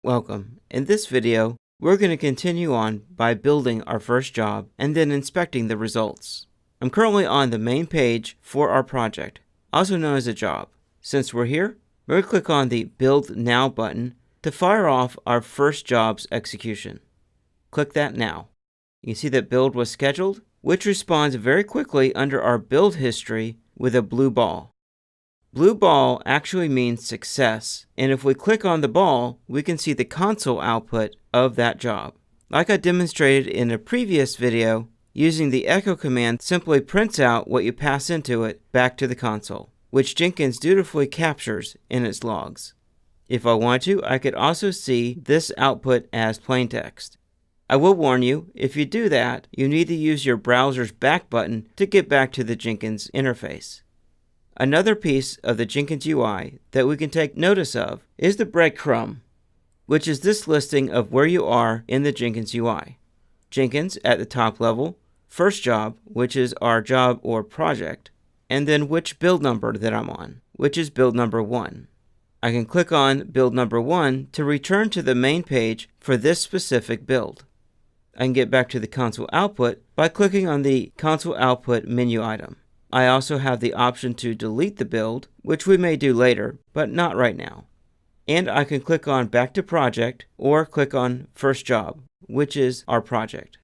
Welcome. In this video, we're going to continue on by building our first job and then inspecting the results. I'm currently on the main page for our project, also known as a job. Since we're here, we're going to click on the Build Now button to fire off our first job's execution. Click that now. You can see that build was scheduled, which responds very quickly under our build history with a blue ball. Blue ball actually means success, and if we click on the ball, we can see the console output of that job. Like I demonstrated in a previous video, using the echo command simply prints out what you pass into it back to the console, which Jenkins dutifully captures in its logs. If I want to, I could also see this output as plain text. I will warn you, if you do that, you need to use your browser's back button to get back to the Jenkins interface. Another piece of the Jenkins UI that we can take notice of is the breadcrumb, which is this listing of where you are in the Jenkins UI. Jenkins at the top level, first job, which is our job or project, and then which build number that I'm on, which is build number 1. I can click on build number 1 to return to the main page for this specific build. I can get back to the console output by clicking on the console output menu item. I also have the option to delete the build, which we may do later, but not right now. And I can click on Back to Project or click on First Job, which is our project.